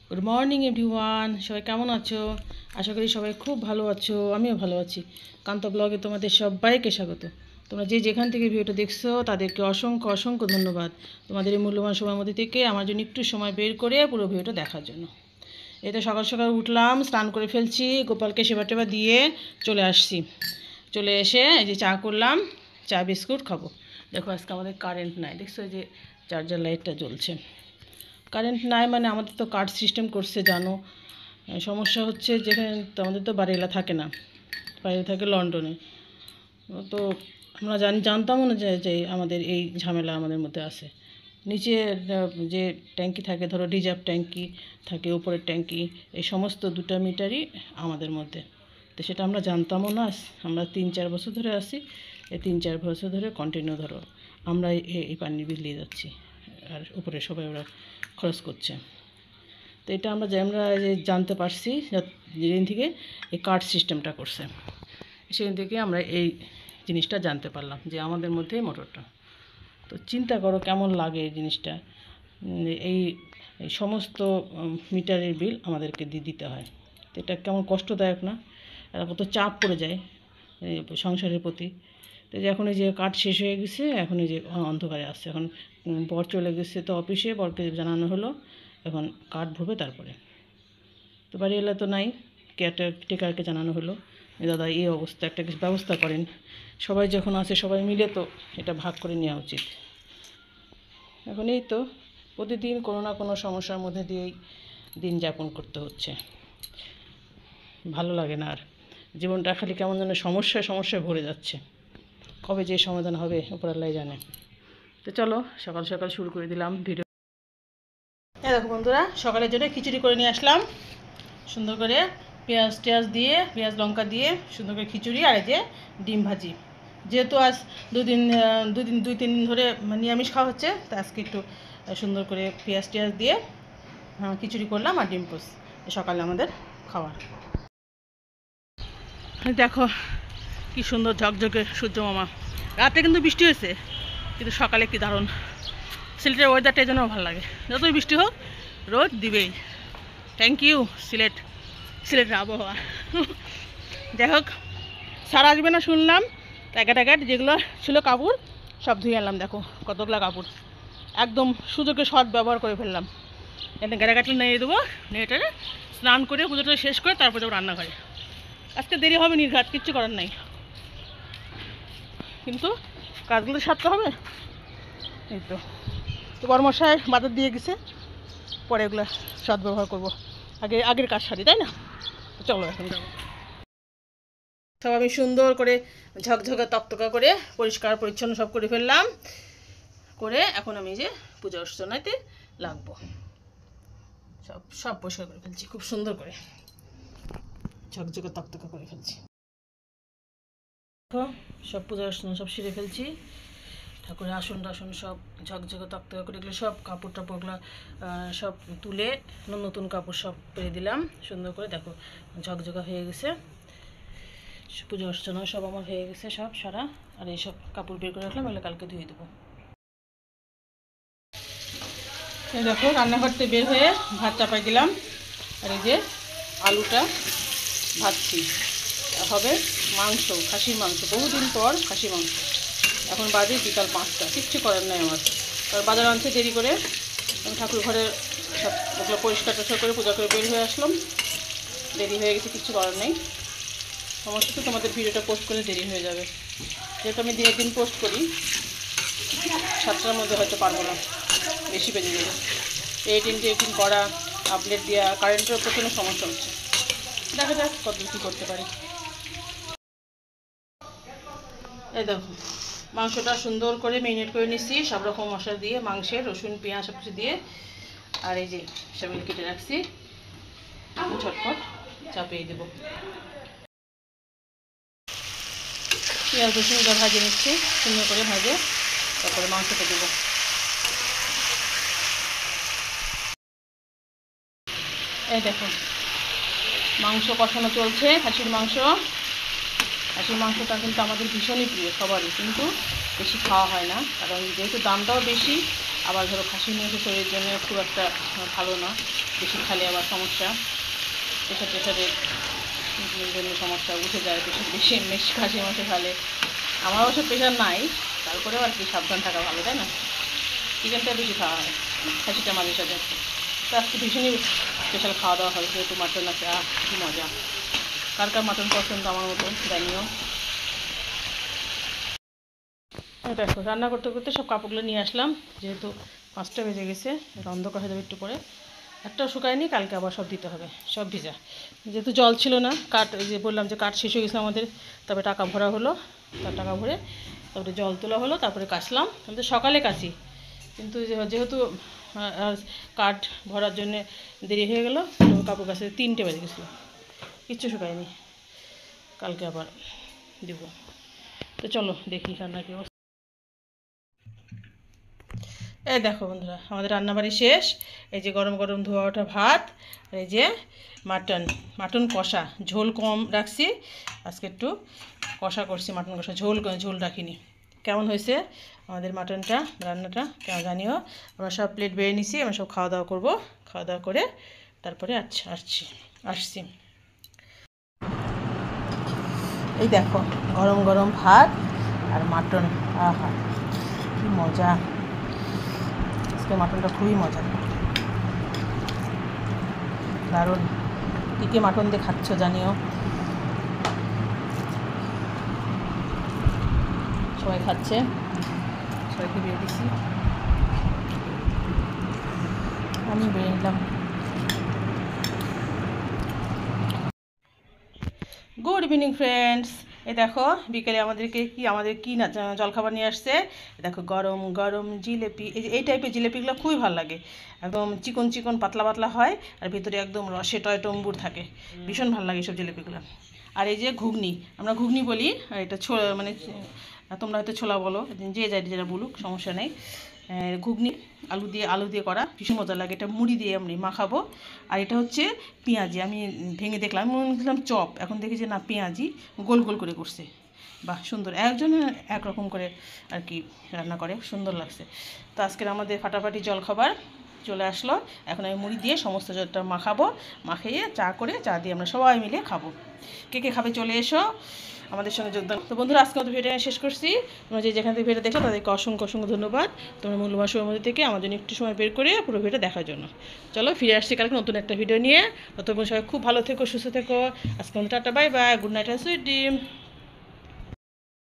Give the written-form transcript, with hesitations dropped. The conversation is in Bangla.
গুড মর্নিং এভরিওয়ান, সবাই কেমন আছো? আশা করি সবাই খুব ভালো আছো, আমিও ভালো আছি। কান্ত ব্লগে তোমাদের সবাইকে স্বাগত। তোমরা যে যেখান থেকে ভিডিওটা দেখছো তাদেরকে অসংখ্য অসংখ্য ধন্যবাদ। তোমাদের এই মূল্যবান সময়ের মধ্যে থেকে আমার জন্য একটু সময় বের করে পুরো ভিডিওটা দেখার জন্য। এই তো সকাল সকাল উঠলাম, স্নান করে ফেলছি, গোপালকে সেবা টেবা দিয়ে চলে আসছি। চলে এসে এই যে চা করলাম, চা বিস্কুট খাবো। দেখো আজকে আমাদের কারেন্ট নাই, দেখছো এই যে চার্জার লাইটটা জ্বলছে। কারেন্ট নাই মানে আমাদের তো কার্ড সিস্টেম করছে জানো। সমস্যা হচ্ছে যেখানে তো আমাদের তো বাড়িওয়ালা থাকে না, বাইরে থাকে লন্ডনে। তো আমরা জানতামও না যে আমাদের এই ঝামেলা আমাদের মধ্যে আছে। নিচে যে ট্যাঙ্কি থাকে, ধরো রিজার্ভ ট্যাঙ্কি থাকে, উপরের ট্যাঙ্কি, এই সমস্ত 2টা মিটারই আমাদের মধ্যে। তো সেটা আমরা জানতামও না। আমরা 3-4 বছর ধরে আসি, এই 3-4 বছর ধরে কন্টিনিউ ধরো আমরা এই পানির বিল দিয়ে যাচ্ছি, আর উপরে সবাই ওরা খরচ করছে। তো এটা আমরা যে জানতে পারছি যেদিন থেকে এই কার্ড সিস্টেমটা করছে, সেদিন থেকে আমরা এই জিনিসটা জানতে পারলাম যে আমাদের মধ্যেই মোটরটা। তো চিন্তা করো কেমন লাগে এই জিনিসটা। এই এই সমস্ত মিটারের বিল আমাদেরকে দিতে হয়। তো এটা কেমন কষ্টদায়ক না? আর কত চাপ পড়ে যায় সংসারের প্রতি। তো যে এখন এই যে কার্ড শেষ হয়ে গেছে, এখন এই যে অন্ধকারে আসছে। এখন বর চলে গেছে তো অফিসে, বরকে জানানো হলো এখন কার্ড ভরবে তারপরে। তো বাড়ি এলে তো নাই, টেকারকে জানানো হলো দাদা এই অবস্থা, একটা কিছু ব্যবস্থা করেন। সবাই যখন আছে সবাই মিলে তো এটা ভাগ করে নেওয়া উচিত। এখন এই তো প্রতিদিন কোনো না কোনো সমস্যার মধ্যে দিয়েই দিন যাপন করতে হচ্ছে। ভালো লাগে না আর, জীবনটা খালি কেমন যেন সমস্যায় ভরে যাচ্ছে। কবে যে সমাধান হবে উপরআল্লাহ জানে। তো চলো সকাল সকাল শুরু করে দিলাম ভিডিও। দেখো বন্ধুরা, সকালের জন্য খিচুড়ি করে নিয়ে আসলাম সুন্দর করে, পেঁয়াজ দিয়ে, পেঁয়াজ লঙ্কা দিয়ে সুন্দর করে খিচুড়ি, আর এই যে ডিম ভাজি। যেহেতু আজ 2-3 দিন ধরে নিরামিষ খাওয়া হচ্ছে, তা আজকে একটু সুন্দর করে পেঁয়াজ দিয়ে খিচুড়ি করলাম, আর ডিম পোস্ট সকালে আমাদের খাওয়ার। দেখো কি সুন্দর ঝকঝকে সূর্য মামা। রাতে কিন্তু বৃষ্টি হয়েছে, কিন্তু সকালে কি দারুণ। সিলেটের ওয়েদারটা এই জন্য ভালো লাগে, যতই বৃষ্টি হোক রোদ দিবেই। থ্যাংক ইউ সিলেটের আবহাওয়া। যাই হোক, সারা আসবে না শুনলাম, প্যাকেট যেগুলো ছিল কাপড় সব ধুয়ে আনলাম। দেখো কতগুলো কাপড়, একদম সুযোগে শর্ট ব্যবহার করে ফেললাম। এখানে গাড়াগাটলে নিয়ে দেবো, নেটে স্নান করে পুজোটা শেষ করে তারপরে যাবো রান্নাঘরে। আজকে দেরি হবে নির্ঘাত, কিচ্ছু করার নাই, কিন্তু কাজগুলো সারতে হবে। এই তো বড়মশাই বাজার দিয়ে গেছে, পরে এগুলো সৎ ব্যবহার করবো। আগের কাজ সারি, তাই না? চলো এখন যাবো। সব আমি সুন্দর করে ঝকঝকা তকতকা করে পরিষ্কার পরিচ্ছন্ন সব করে ফেললাম। করে এখন আমি যে পূজা অর্চনাতে লাগবো, সব পরিষ্কার করে ফেলছি, খুব সুন্দর করে ঝকঝকে তকতকা করে ফেলছি। সব পূজা অর্চনা সব সেরে ফেলছি। ঠাকুরের আসন টাসন সব ঝকঝকে তকতকা করে, এগুলো সব কাপড় টাপড়গুলো সব তুলে নতুন কাপড় সব পেরে দিলাম সুন্দর করে। দেখো ঝকঝকা হয়ে গেছে, পূজা অর্চনা সব আমার হয়ে গেছে সব সারা। আর এইসব কাপড় বের করে রাখলাম, এগুলো কালকে ধুয়ে দেবো। এই দেখো রান্নাঘর থেকে বের হয়ে ভাত চাপাই দিলাম, আর এই যে আলুটা ভাজছি। হবে মাংস, খাসির মাংস, বহুদিন পর খাসি মাংস। এখন বাজে বিকাল 5টা, কিচ্ছু করার নেই আমার, কারণ বাজার আনছে দেরি করে। আমি ঠাকুর ঘরে সব ওগুলো পরিষ্কার টরিষ্কার করে পূজা করে বের হয়ে আসলাম, দেরি হয়ে গেছে, কিচ্ছু করার নেই। সমস্ত তো তোমাদের ভিডিওটা পোস্ট করে দেরি হয়ে যাবে, যেহেতু আমি দিনের দিন পোস্ট করি। 7টার মধ্যে হয়তো পারবো না, বেশি বেজে যাবে। এডিটিং করা, আপডেট দেওয়া, কারেন্টের প্রচণ্ড সমস্যা হচ্ছে। দেখা যাক কত কী করতে পারি। এই দেখো মাংসটা সুন্দর করে ম্যারিনেট করে নিচ্ছি সব রকম মশলা দিয়ে, মাংসের রসুন পেঁয়াজ সব কিছু দিয়ে। আর এই যে সবগুলো কেটে রাখছি, ঝটফট চাপিয়ে দেবো। পেঁয়াজ রসুনটা ভাজে নিচ্ছি সুন্দর করে, ভাজে তারপরে মাংসটা দেবো। এই দেখো মাংস কষানো চলছে, খাসির মাংসটা কিন্তু আমাদের ভীষণই প্রিয় সবারই, কিন্তু বেশি খাওয়া হয় না, কারণ যেহেতু দামটাও বেশি, আবার ধরো খাসির মাংস শরীরের জন্য খুব একটা ভালো না। বেশি খালে আবার সমস্যা, প্রেশারের জন্য সমস্যা উঠে যায় বেশি বেশি খাসি মাংস খালে। আমার অবশ্য প্রেশার নাই, তারপরেও আর কি সাবধান থাকা ভালো, তাই না? চিকেনটা বেশি খাওয়া হয়, খাসিটা মাঝে সাথে। তো আজকে ভীষণই স্পেশাল খাওয়া দাওয়া হবে, যেহেতু মাটন আছে। কী মজা! কার কার মাটন পছন্দ আমার মতন জানিও। দেখো রান্না করতে করতে সব কাপড়গুলো নিয়ে আসলাম, যেহেতু 5টা বেজে গেছে, অন্ধকার হয়ে যাবে একটু পরে। একটাও শুকায়নি, কালকে আবার সব দিতে হবে, সব ভিজা। যেহেতু জল ছিল না, কাঠ যে বললাম যে কাঠ শেষ হয়ে গেছে আমাদের, তবে টাকা ভরা হলো, তার টাকা ভরে তারপরে জল তোলা হলো, তারপরে কাচলাম। আমি তো সকালে কাচি, কিন্তু যেহেতু কাঠ ভরার জন্যে দেরি হয়ে গেলো, কাপড় কাচতে 3টে বেজে গেছিলো, কিচ্ছু শুকায়নি। কালকে আবার দেবো। তো চলো দেখি রান্না কি অবস্থা। এই দেখো বন্ধুরা, আমাদের রান্নাবাড়ি শেষ। এই যে গরম গরম ধোয়া ওঠা ভাত, এই যে মাটন কষা, ঝোল কম রাখছি আজকে, একটু কষা করছি মাটন কষা, ঝোল রাখিনি। কেমন হয়েছে আমাদের মাটনটা, রান্নাটা কেমন জানিও। আমরা সব প্লেট বেড়ে নিছি, আমরা সব খাওয়া দাওয়া করবো। খাওয়া দাওয়া করে তারপরে আসছি। এই দেখো গরম গরম ভাত আর মাটন, আহা কি মজা! আজকে মাটনটা খুবই মজা, দারুণ। কী মাটন দিয়ে খাচ্ছ জানিও। সবাই খাচ্ছে, সবাইকে বেড়ে দিছি, আমি বেড়ে নিলাম। Good evening friends. এই দেখো বিকেলে আমাদের কি না জলখাবার নিয়ে আসছে। দেখো গরম গরম জিলেপি। এই টাইপের জিলেপিগুলো খুবই ভালো লাগে, একদম চিকন পাতলা পাতলা হয়, আর ভিতরে একদম রসে টম্বুর থাকে, ভীষণ ভালো লাগে সব জিলেপিগুলো। আর এই যে ঘুগনি, আমরা ঘুগনি বলি, আর এটা মানে তোমরা হয়তো ছোলা বলো, যে যেটা বলুক সমস্যা নেই। ঘুগনি আলু দিয়ে করা, ভীষণ মজা লাগে। এটা মুড়ি দিয়ে আমি মাখাবো। আর এটা হচ্ছে পেঁয়াজি, আমি ভেঙে দেখলাম, আমি মনে করলাম চপ, এখন দেখি যে না, পেঁয়াজি গোল গোল করে করছে। বাহ সুন্দর, একজন একরকম করে আর কি রান্না করে, সুন্দর লাগছে। তো আজকের আমাদের ফাটাফাটি জলখাবার চলে আসলো। এখন আমি মুড়ি দিয়ে সমস্ত জলটা মাখাবো, মাখিয়ে চা দিয়ে আমরা সবাই মিলে খাবো। কে খাবে চলে এসো আমাদের সঙ্গে যোগদান। তো বন্ধুরা, আজকে আমাদের ভিডিওটা শেষ করছি। তোমরা যেখান থেকে ভিডিও দেখো তাদেরকে অসংখ্য ধন্যবাদ। তোমরা মূল্যবান সময়ের মধ্যে থেকে আমার জন্য একটু সময় বের করে পুরো ভিডিও দেখার জন্য। চলো ফিরে আসছি কালকে নতুন একটা ভিডিও নিয়ে। ততক্ষণ সবাই খুব ভালো থেকো, সুস্থ থেকো। আজকে tata, bye bye, good night, sweet dream.